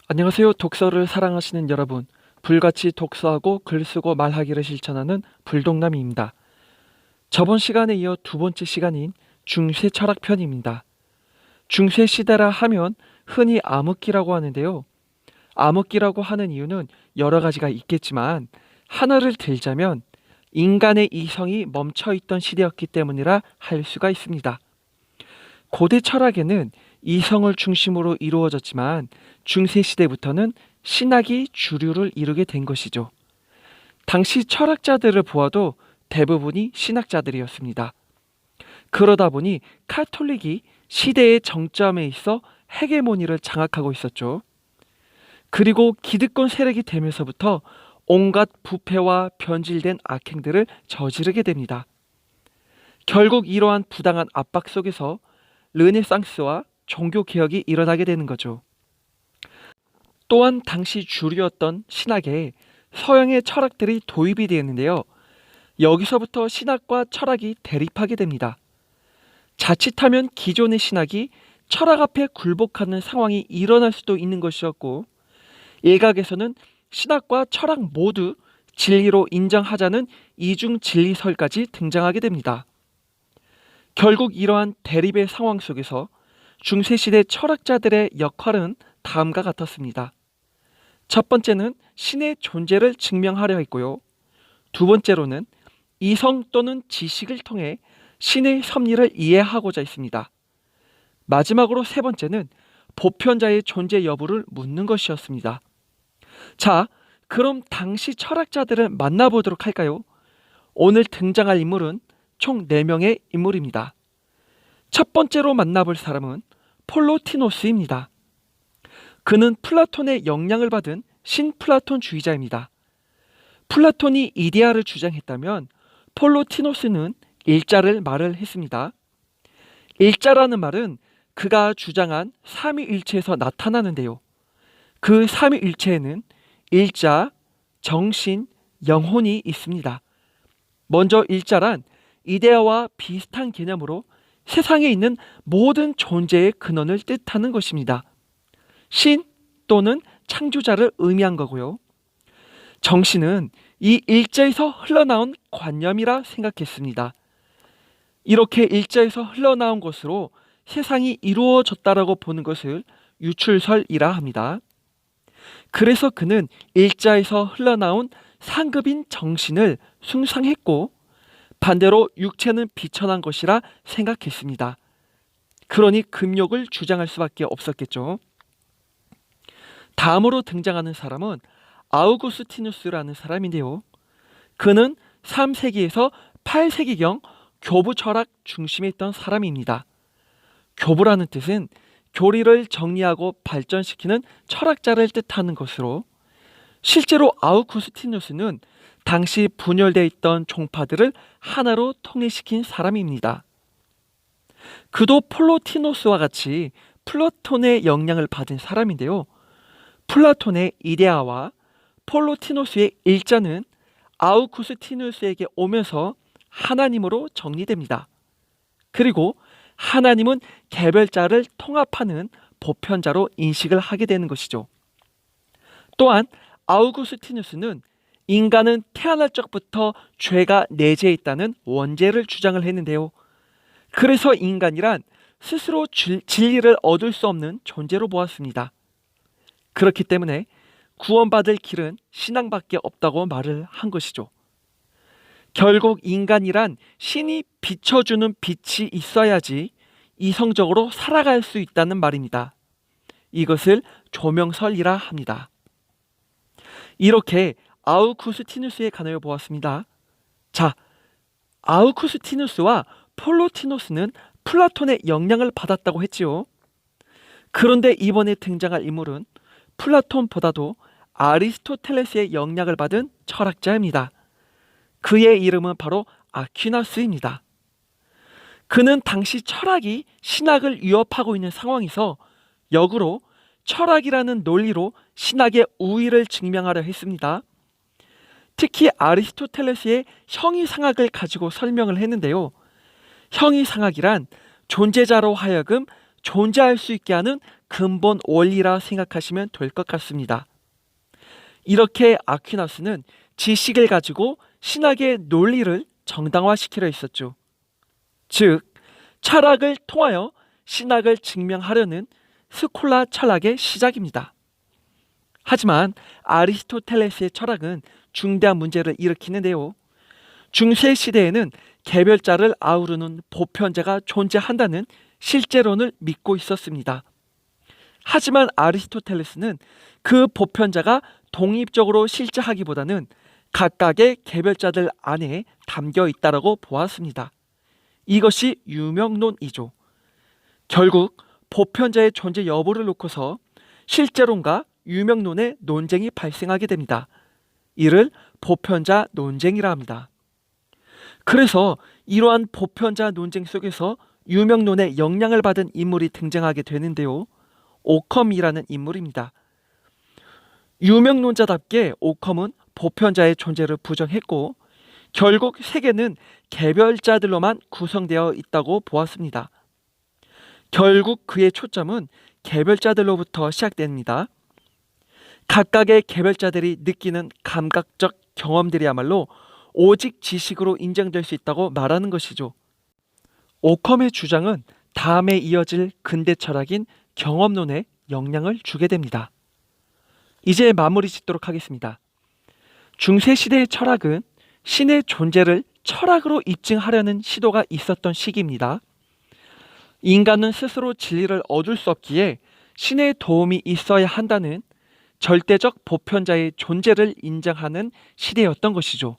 안녕하세요. 독서를 사랑하시는 여러분. 불같이 독서하고 글 쓰고 말하기를 실천하는 불독남입니다. 저번 시간에 이어 두 번째 시간인 중세 철학 편입니다. 중세 시대라 하면 흔히 암흑기라고 하는데요. 암흑기라고 하는 이유는 여러 가지가 있겠지만 하나를 들자면 인간의 이성이 멈춰있던 시대였기 때문이라 할 수가 있습니다. 고대 철학에는 이성을 중심으로 이루어졌지만 중세 시대부터는 신학이 주류를 이루게 된 것이죠. 당시 철학자들을 보아도 대부분이 신학자들이었습니다. 그러다 보니 카톨릭이 시대의 정점에 있어 헤게모니를 장악하고 있었죠. 그리고 기득권 세력이 되면서부터 온갖 부패와 변질된 악행들을 저지르게 됩니다. 결국 이러한 부당한 압박 속에서 르네상스와 종교개혁이 일어나게 되는 거죠. 또한 당시 주류였던 신학에 서양의 철학들이 도입이 되었는데요. 여기서부터 신학과 철학이 대립하게 됩니다. 자칫하면 기존의 신학이 철학 앞에 굴복하는 상황이 일어날 수도 있는 것이었고, 일각에서는 신학과 철학 모두 진리로 인정하자는 이중 진리설까지 등장하게 됩니다. 결국 이러한 대립의 상황 속에서 중세시대 철학자들의 역할은 다음과 같았습니다. 첫 번째는 신의 존재를 증명하려 했고요. 두 번째로는 이성 또는 지식을 통해 신의 섭리를 이해하고자 했습니다. 마지막으로 세 번째는 보편자의 존재 여부를 묻는 것이었습니다. 자, 그럼 당시 철학자들을 만나보도록 할까요? 오늘 등장할 인물은 총 4명의 인물입니다. 첫 번째로 만나볼 사람은 폴로티노스입니다. 그는 플라톤의 영향을 받은 신플라톤주의자입니다. 플라톤이 이데아를 주장했다면 폴로티노스는 일자를 말을 했습니다. 일자라는 말은 그가 주장한 삼위일체에서 나타나는데요. 그 삼위일체에는 일자, 정신, 영혼이 있습니다. 먼저 일자란 이데아와 비슷한 개념으로 세상에 있는 모든 존재의 근원을 뜻하는 것입니다. 신 또는 창조자를 의미한 거고요. 정신은 이 일자에서 흘러나온 관념이라 생각했습니다. 이렇게 일자에서 흘러나온 것으로 세상이 이루어졌다라고 보는 것을 유출설이라 합니다. 그래서 그는 일자에서 흘러나온 상급인 정신을 숭상했고, 반대로 육체는 비천한 것이라 생각했습니다. 그러니 금욕을 주장할 수밖에 없었겠죠. 다음으로 등장하는 사람은 아우구스티누스라는 사람인데요. 그는 3세기에서 8세기경 교부 철학 중심에 있던 사람입니다. 교부라는 뜻은 교리를 정리하고 발전시키는 철학자를 뜻하는 것으로, 실제로 아우구스티누스는 당시 분열되어 있던 종파들을 하나로 통일시킨 사람입니다. 그도 플로티노스와 같이 플라톤의 영향을 받은 사람인데요. 플라톤의 이데아와 플로티노스의 일자는 아우구스티누스에게 오면서 하나님으로 정리됩니다. 그리고 하나님은 개별자를 통합하는 보편자로 인식을 하게 되는 것이죠. 또한 아우구스티누스는 인간은 태어날 적부터 죄가 내재해 있다는 원죄를 주장을 했는데요. 그래서 인간이란 스스로 진리를 얻을 수 없는 존재로 보았습니다. 그렇기 때문에 구원받을 길은 신앙밖에 없다고 말을 한 것이죠. 결국 인간이란 신이 비춰주는 빛이 있어야지 이성적으로 살아갈 수 있다는 말입니다. 이것을 조명설이라 합니다. 이렇게 아우구스티누스에 관하여 보았습니다. 자, 아우구스티누스와 폴로티노스는 플라톤의 영향을 받았다고 했지요. 그런데 이번에 등장할 인물은 플라톤보다도 아리스토텔레스의 영향을 받은 철학자입니다. 그의 이름은 바로 아퀴나스입니다. 그는 당시 철학이 신학을 위협하고 있는 상황에서 역으로 철학이라는 논리로 신학의 우위를 증명하려 했습니다. 특히 아리스토텔레스의 형이상학을 가지고 설명을 했는데요. 형이상학이란 존재자로 하여금 존재할 수 있게 하는 근본 원리라 생각하시면 될 것 같습니다. 이렇게 아퀴나스는 지식을 가지고 신학의 논리를 정당화시키려 했었죠. 즉, 철학을 통하여 신학을 증명하려는 스콜라 철학의 시작입니다. 하지만 아리스토텔레스의 철학은 중대한 문제를 일으키는데요. 중세 시대에는 개별자를 아우르는 보편자가 존재한다는 실제론을 믿고 있었습니다. 하지만 아리스토텔레스는 그 보편자가 독립적으로 실제하기보다는 각각의 개별자들 안에 담겨 있다라고 보았습니다. 이것이 유명론이죠. 결국 보편자의 존재 여부를 놓고서 실제론과 유명론의 논쟁이 발생하게 됩니다. 이를 보편자 논쟁이라 합니다. 그래서 이러한 보편자 논쟁 속에서 유명론의 영향을 받은 인물이 등장하게 되는데요. 오컴이라는 인물입니다. 유명론자답게 오컴은 보편자의 존재를 부정했고 결국 세계는 개별자들로만 구성되어 있다고 보았습니다. 결국 그의 초점은 개별자들로부터 시작됩니다. 각각의 개별자들이 느끼는 감각적 경험들이야말로 오직 지식으로 인정될 수 있다고 말하는 것이죠. 오컴의 주장은 다음에 이어질 근대 철학인 경험론에 영향을 주게 됩니다. 이제 마무리 짓도록 하겠습니다. 중세시대의 철학은 신의 존재를 철학으로 입증하려는 시도가 있었던 시기입니다. 인간은 스스로 진리를 얻을 수 없기에 신의 도움이 있어야 한다는 절대적 보편자의 존재를 인정하는 시대였던 것이죠.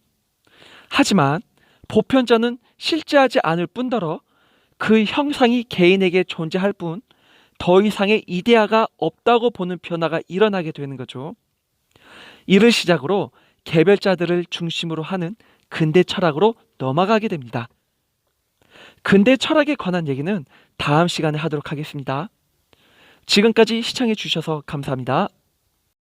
하지만 보편자는 실제하지 않을 뿐더러 그 형상이 개인에게 존재할 뿐 더 이상의 이데아가 없다고 보는 변화가 일어나게 되는 거죠. 이를 시작으로 개별자들을 중심으로 하는 근대 철학으로 넘어가게 됩니다. 근대 철학에 관한 얘기는 다음 시간에 하도록 하겠습니다. 지금까지 시청해 주셔서 감사합니다.